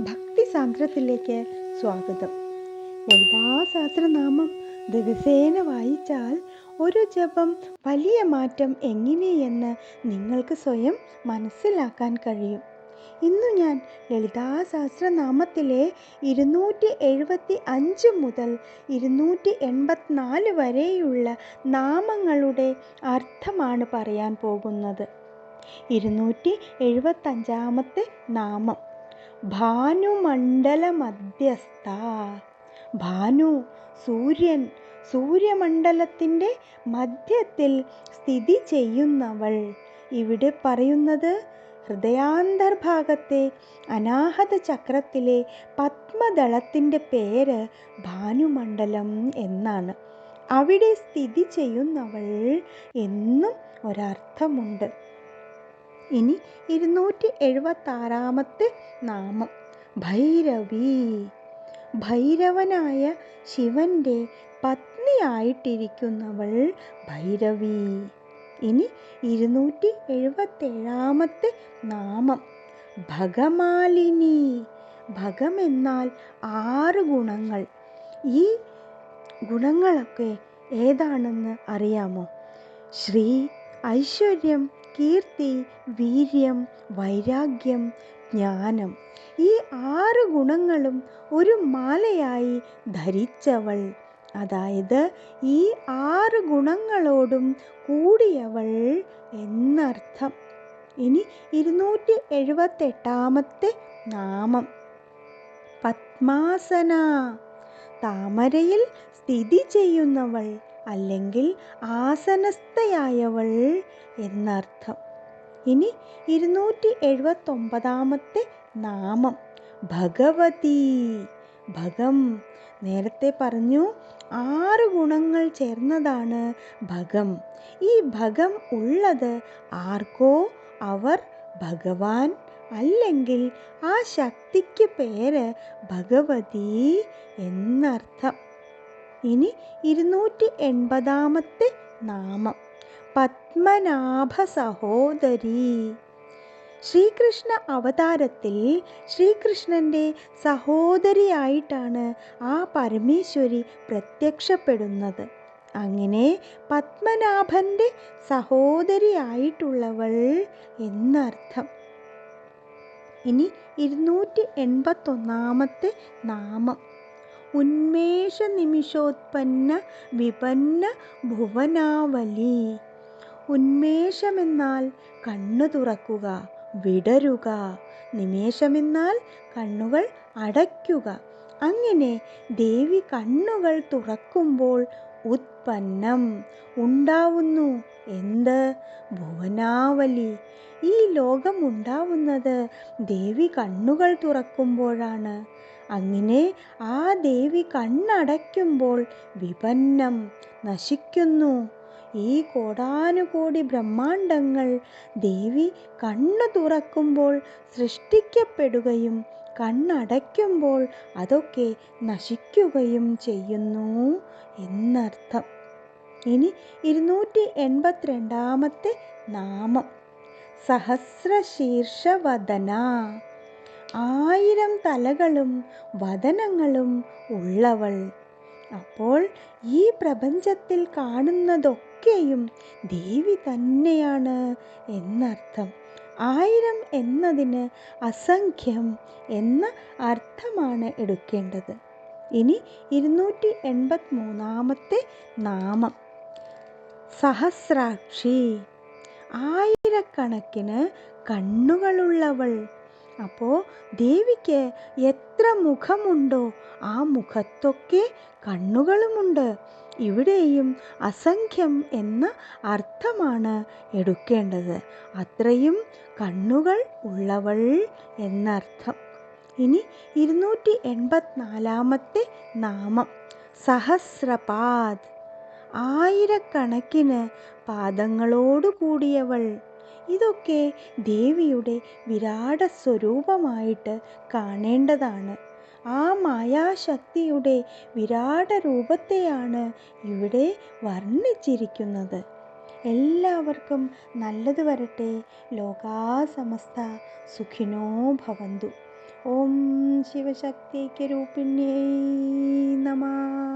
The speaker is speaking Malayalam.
ഭക്തി സാന്ദ്രത്തിലേക്ക് സ്വാഗതം. ലളിതാ സഹസ്രനാമം ദിവസേന വായിച്ചാൽ ഒരു ജപം വലിയ മാറ്റം എങ്ങനെയെന്ന് നിങ്ങൾക്ക് സ്വയം മനസ്സിലാക്കാൻ കഴിയും. ഇന്നു ഞാൻ ലളിതാ സഹസ്രനാമത്തിലെ 275 മുതൽ 284 വരെയുള്ള നാമങ്ങളുടെ അർത്ഥമാണ് പറയാൻ പോകുന്നത്. 275 നാമം ഭാനുമണ്ഡല മധ്യസ്ഥ. ഭാനു, സൂര്യൻ, സൂര്യമണ്ഡലത്തിൻ്റെ മധ്യത്തിൽ സ്ഥിതി ചെയ്യുന്നവൾ. ഇവിടെ പറയുന്നത് ഹൃദയാന്തർഭാഗത്തെ അനാഹത ചക്രത്തിലെ പത്മദളത്തിൻ്റെ പേര് ഭാനുമണ്ഡലം എന്നാണ്. അവിടെ സ്ഥിതി ചെയ്യുന്നവൾ എന്നും ഒരർത്ഥമുണ്ട്. ഇനി 276 നാമം ഭൈരവി. ഭൈരവനായ ശിവന്റെ പത്നിയായിട്ടിരിക്കുന്നവൾ ഭൈരവി. ഇനി 277 നാമം ഭഗമാലിനി. ഭഗം എന്നാൽ 6 ഗുണങ്ങൾ. ഈ ഗുണങ്ങളൊക്കെ ഏതാണെന്ന് അറിയാമോ? ശ്രീ, ഐശ്വര്യം, കീർത്തി, വീര്യം, വൈരാഗ്യം, ജ്ഞാനം. ഈ 6 ഗുണങ്ങളും ഒരു മാലയായി ധരിച്ചവൾ, അതായത് ഈ 6 ഗുണങ്ങളോടും കൂടിയവൾ എന്നർത്ഥം. ഇനി 278 നാമം പത്മാസന. താമരയിൽ സ്ഥിതി ചെയ്യുന്നവൾ അല്ലെങ്കിൽ ആസനസ്ഥയായവൾ എന്നർത്ഥം. ഇനി 279 നാമം ഭഗവതി. ഭഗം, നേരത്തെ പറഞ്ഞു 6 ഗുണങ്ങൾ ചേർന്നതാണ് ഭഗം. ഈ ഭഗം ഉള്ളത് ആർക്കോ അവർ ഭഗവാൻ, അല്ലെങ്കിൽ ആ ശക്തിക്ക് പേര് ഭഗവതി എന്നർത്ഥം. ഇനി 280 നാമം പത്മനാഭ സഹോദരി. ശ്രീകൃഷ്ണ അവതാരത്തിൽ ശ്രീകൃഷ്ണന്റെ സഹോദരിയായിട്ടാണ് ആ പരമേശ്വരി പ്രത്യക്ഷപ്പെടുന്നത്. അങ്ങനെ പത്മനാഭന്റെ സഹോദരിയായിട്ടുള്ളവൾ എന്നർത്ഥം. ഇനി 281 നാമം ഉന്മേഷ നിമിഷോത്പന്ന വിപന്ന ഭുവനാവലി. ഉന്മേഷമെന്നാൽ കണ്ണു തുറക്കുക, വിടരുക. നിമേഷമെന്നാൽ കണ്ണുകൾ അടയ്ക്കുക. അങ്ങനെ ദേവി കണ്ണുകൾ തുറക്കുമ്പോൾ ഉത്പന്നം ഉണ്ടാവുന്നു. എന്ത്? ഭുവനാവലി. ഈ ലോകം ഉണ്ടാവുന്നത് ദേവി കണ്ണുകൾ തുറക്കുമ്പോഴാണ്. അങ്ങനെ ആ ദേവി കണ്ണടയ്ക്കുമ്പോൾ വിപന്നം നശിക്കുന്നു. ഈ കോടാനുകോടി ബ്രഹ്മാണ്ടങ്ങൾ ദേവി കണ്ണു തുറക്കുമ്പോൾ സൃഷ്ടിക്കപ്പെടുകയും കണ്ണടയ്ക്കുമ്പോൾ അതൊക്കെ നശിക്കുകയും ചെയ്യുന്നു എന്നർത്ഥം. ഇനി 282 നാമം സഹസ്രശീർഷവദന. 1000 തലകളും വദനങ്ങളും ഉള്ളവൾ. അപ്പോൾ ഈ പ്രപഞ്ചത്തിൽ കാണുന്നതൊക്കെയും ദേവി തന്നെയാണ് എന്നർത്ഥം. 1000 എന്നതിന് അസംഖ്യം എന്ന അർത്ഥമാണ് എടുക്കേണ്ടത്. ഇനി 283 നാമം സഹസ്രാക്ഷി. 1000കണക്കിന് കണ്ണുകളുള്ളവൾ. അപ്പോൾ ദേവിക്ക് എത്ര മുഖമുണ്ടോ ആ മുഖത്തൊക്കെ കണ്ണുകളുമുണ്ട്. ഇവിടെയും അസംഖ്യം എന്ന അർത്ഥമാണ് എടുക്കേണ്ടത്. അത്രയും കണ്ണുകൾ ഉള്ളവൾ എന്നർത്ഥം. ഇനി 284 നാമം സഹസ്രപാദ്. 1000കണക്കിന് പാദങ്ങളോട് കൂടിയവൾ. ഇതൊക്കെ ദേവിയുടെ വിരാട സ്വരൂപമായിട്ട് കാണേണ്ടതാണ്. ആ മായാശക്തിയുടെ വിരാട രൂപത്തെയാണ് ഇവിടെ വർണ്ണിച്ചിരിക്കുന്നത്. എല്ലാവർക്കും നല്ലത് വരട്ടെ. ലോകാ സമസ്ത സുഖിനോ ഭവന്തു. ഓം ശിവശക്തിക്ക് രൂപിണ്യൈ നമഃ.